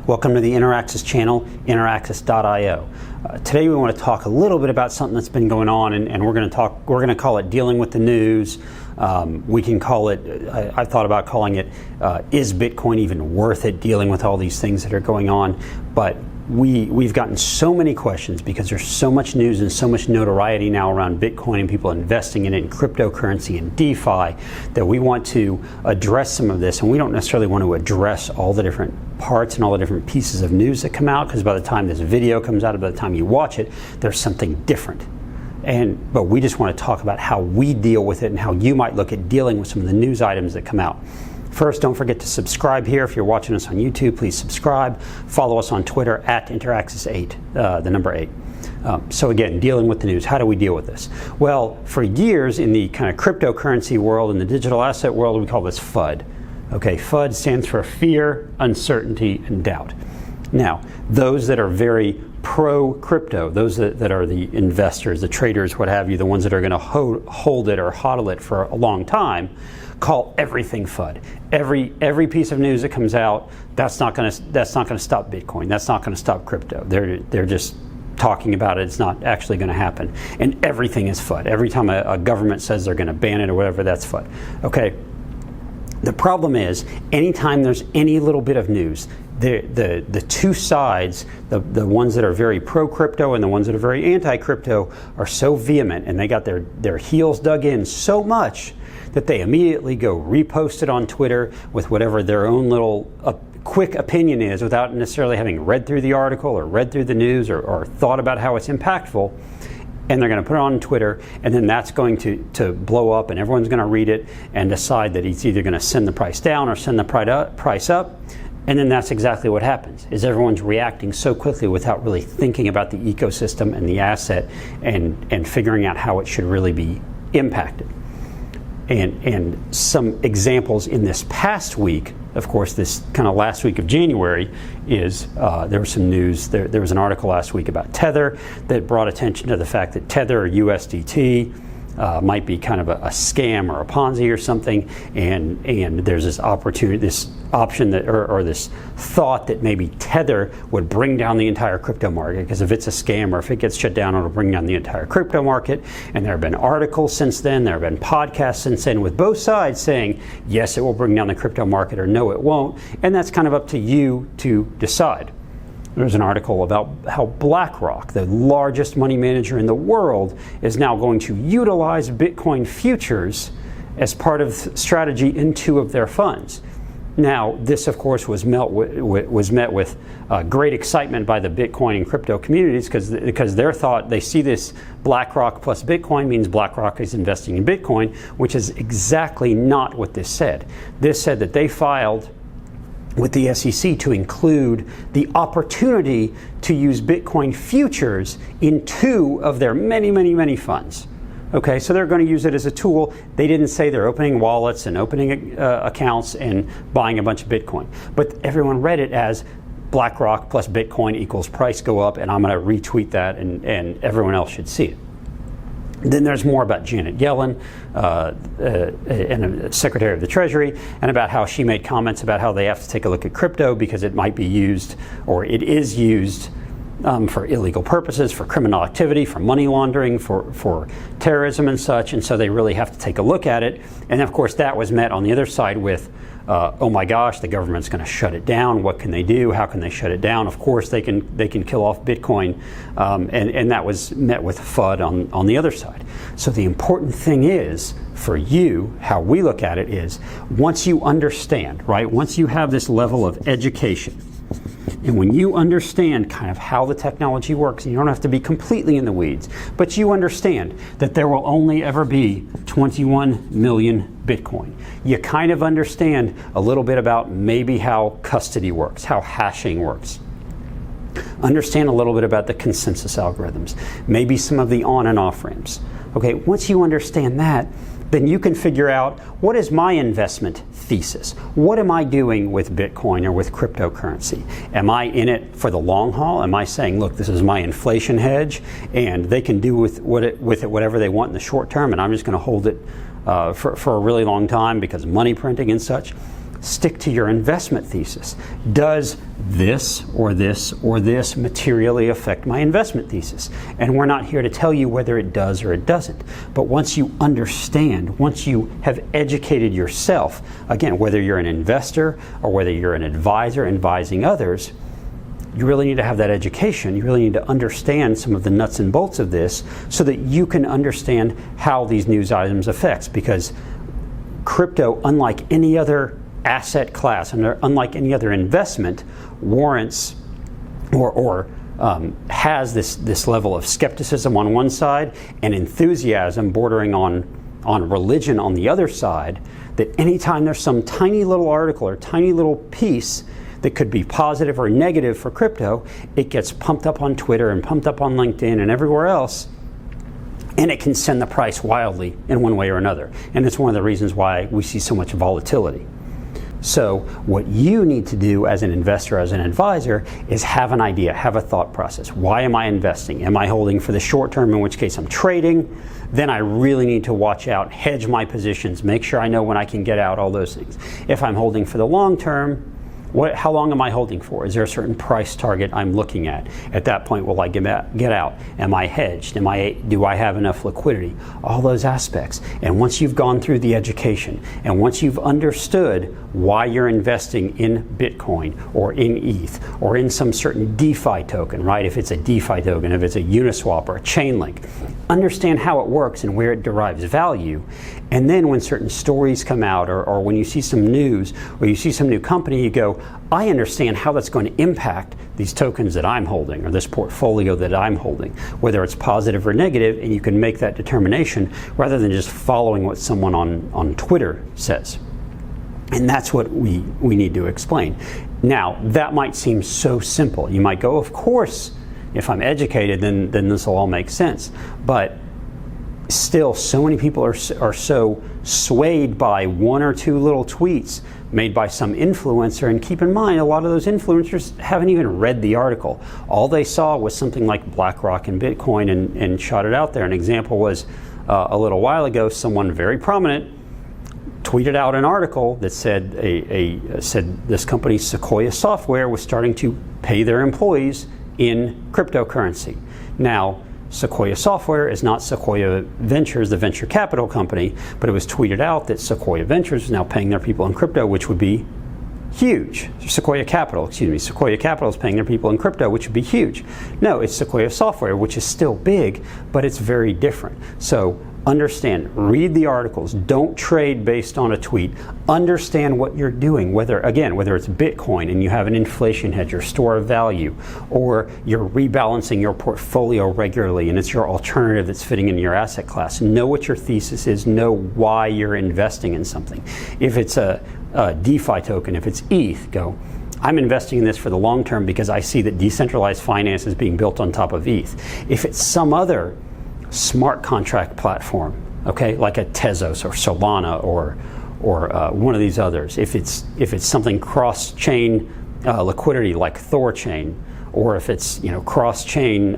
Welcome to the Interaxis channel, interaxis.io. Today we want to talk a little bit about something that's been going on, and we're going to call it dealing with the news. We can call it, I thought about calling it, is Bitcoin even worth it, dealing with all these things that are going on? But we've gotten so many questions because there's so much news and so much notoriety now around Bitcoin and people investing in it, in cryptocurrency and DeFi, that we want to address some of this. And we don't necessarily want to address all the different parts and all the different pieces of news that come out, because by the time this video comes out, by the time you watch it, there's something different. But we just want to talk about how we deal with it and how you might look at dealing with some of the news items that come out. First, don't forget to subscribe here. If you're watching us on YouTube, please subscribe. Follow us on Twitter at Interaxis8, the number 8. So again, dealing with the news. How do we deal with this? Well, for years in the kind of cryptocurrency world and the digital asset world, we call this FUD. Okay, FUD stands for fear, uncertainty, and doubt. Now, those that are very pro-crypto, those that are the investors, the traders, what have you, the ones that are going to hold it or hodl it for a long time, call everything FUD. Every piece of news that comes out, that's not going to stop Bitcoin. That's not going to stop crypto. They're just talking about it. It's not actually going to happen. And everything is FUD. Every time a government says they're going to ban it or whatever, that's FUD. Okay. The problem is, anytime there's any little bit of news, the two sides, the ones that are very pro-crypto and the ones that are very anti-crypto, are so vehement, and they got their heels dug in so much that they immediately go repost it on Twitter with whatever their own little quick opinion is, without necessarily having read through the article or read through the news or thought about how it's impactful. And they're going to put it on Twitter, and then that's going to blow up, and everyone's going to read it and decide that it's either going to send the price down or send the price up. And then that's exactly what happens, is everyone's reacting so quickly without really thinking about the ecosystem and the asset and figuring out how it should really be impacted. And some examples in this past week, of course, this kind of last week of January, is there was some news. There was an article last week about Tether that brought attention to the fact that Tether, or USDT, might be kind of a scam or a Ponzi or something, and there's this opportunity, this option that, or this thought that maybe Tether would bring down the entire crypto market, because if it's a scam or if it gets shut down, it'll bring down the entire crypto market. And there have been articles since then, there have been podcasts since then with both sides saying, yes, it will bring down the crypto market, or no, it won't. And that's kind of up to you to decide. There's an article about how BlackRock, the largest money manager in the world, is now going to utilize Bitcoin futures as part of strategy in 2 of their funds. Now, this, of course, was met with great excitement by the Bitcoin and crypto communities, because their thought, they see this BlackRock plus Bitcoin means BlackRock is investing in Bitcoin, which is exactly not what this said. This said that they filed with the SEC to include the opportunity to use Bitcoin futures in 2 of their many, many, many funds. Okay, so they're going to use it as a tool. They didn't say they're opening wallets and opening accounts and buying a bunch of Bitcoin. But everyone read it as BlackRock plus Bitcoin equals price go up, and I'm going to retweet that, and everyone else should see it. Then there's more about Janet Yellen, and Secretary of the Treasury, and about how she made comments about how they have to take a look at crypto because it might be used, or it is used, for illegal purposes, for criminal activity, for money laundering, for terrorism and such, and so they really have to take a look at it. And of course that was met on the other side with, oh my gosh, the government's going to shut it down. What can they do? How can they shut it down? Of course they can kill off Bitcoin, and that was met with FUD on the other side. So the important thing is, for you, how we look at it is, once you understand, right, once you have this level of education, and when you understand kind of how the technology works, and you don't have to be completely in the weeds, but you understand that there will only ever be 21 million Bitcoin. You kind of understand a little bit about maybe how custody works, how hashing works. Understand a little bit about the consensus algorithms, maybe some of the on and off ramps. Okay, once you understand that, then you can figure out, what is my investment thesis? What am I doing with Bitcoin or with cryptocurrency? Am I in it for the long haul? Am I saying, look, this is my inflation hedge, and they can do with it whatever they want in the short term, and I'm just going to hold it for a really long time because of money printing and such? stick to your investment thesis. Does this or this or this materially affect my investment thesis? And we're not here to tell you whether it does or it doesn't. But once you understand, once you have educated yourself, again, whether you're an investor or whether you're an advisor advising others, you really need to have that education. You really need to understand some of the nuts and bolts of this so that you can understand how these news items affects. Because crypto, unlike any other asset class and unlike any other investment, warrants or has this level of skepticism on one side and enthusiasm bordering on religion on the other side, that anytime there's some tiny little article or tiny little piece that could be positive or negative for crypto, it gets pumped up on Twitter and pumped up on LinkedIn and everywhere else, and it can send the price wildly in one way or another. And it's one of the reasons why we see so much volatility. So what you need to do as an investor, as an advisor, is have an idea, have a thought process. Why am I investing? Am I holding for the short term, in which case I'm trading? Then I really need to watch out, hedge my positions, make sure I know when I can get out, all those things. If I'm holding for the long term, how long am I holding for? Is there a certain price target I'm looking at? At that point, will I get out? Am I hedged? Do I have enough liquidity? All those aspects. And once you've gone through the education, and once you've understood why you're investing in Bitcoin or in ETH or in some certain DeFi token, right? If it's a DeFi token, if it's a Uniswap or a Chainlink, understand how it works and where it derives value. And then when certain stories come out or when you see some news or you see some new company, you go, I understand how that's going to impact these tokens that I'm holding or this portfolio that I'm holding, whether it's positive or negative, and you can make that determination rather than just following what someone on Twitter says. And that's what we need to explain. Now, that might seem so simple. You might go, of course, if I'm educated, then this will all make sense. But still, so many people are so swayed by one or two little tweets made by some influencer. And keep in mind, a lot of those influencers haven't even read the article. All they saw was something like BlackRock and Bitcoin and shot it out there. An example was a little while ago, someone very prominent tweeted out an article that said said this company Sequoia Software was starting to pay their employees in cryptocurrency. Now, Sequoia Software is not Sequoia Ventures, the venture capital company, but it was tweeted out that Sequoia Ventures is now paying their people in crypto, which would be huge. Sequoia Capital is paying their people in crypto, which would be huge. No, it's Sequoia Software, which is still big, but it's very different. So understand, read the articles, don't trade based on a tweet. Understand what you're doing, whether it's Bitcoin and you have an inflation hedge or store of value, or you're rebalancing your portfolio regularly and it's your alternative that's fitting in your asset class. Know what your thesis is, know why you're investing in something. If it's a DeFi token, if it's ETH, go, I'm investing in this for the long term because I see that decentralized finance is being built on top of ETH. If it's some other smart contract platform, okay, like a Tezos or Solana or one of these others, if it's something cross-chain liquidity like Thorchain, or if it's cross-chain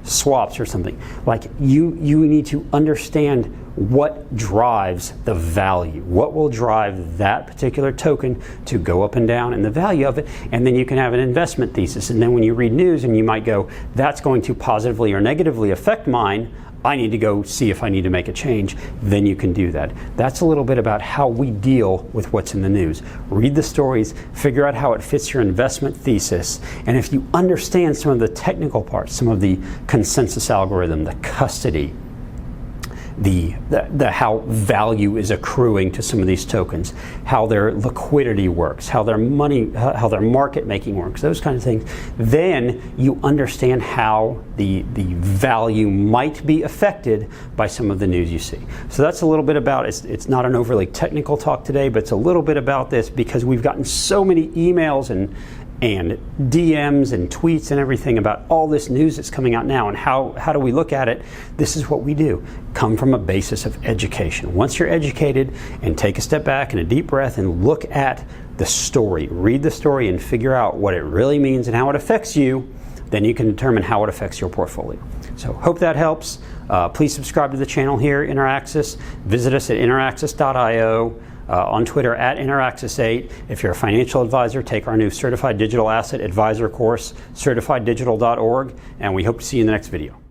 swaps or something, like you need to understand what drives the value, what will drive that particular token to go up and down, and the value of it, and then you can have an investment thesis. And then when you read news and you might go, that's going to positively or negatively affect mine, I need to go see if I need to make a change, then you can do that. That's a little bit about how we deal with what's in the news. Read the stories, figure out how it fits your investment thesis, and if you understand some of the technical parts, some of the consensus algorithm, the custody, the how value is accruing to some of these tokens, how their liquidity works, how their market making works, those kinds of things, then you understand how the value might be affected by some of the news you see. So that's a little bit about it. It's not an overly technical talk today, but it's a little bit about this because we've gotten so many emails and DMs and tweets and everything about all this news that's coming out now, and how do we look at it? This is what we do. Come from a basis of education. Once you're educated, and take a step back and a deep breath and look at the story, read the story and figure out what it really means and how it affects you, then you can determine how it affects your portfolio. So hope that helps. Please subscribe to the channel here, Interaxis. Visit us at interaxis.io. on Twitter at InterAxis8. If you're a financial advisor, take our new Certified Digital Asset Advisor course, certifieddigital.org, and we hope to see you in the next video.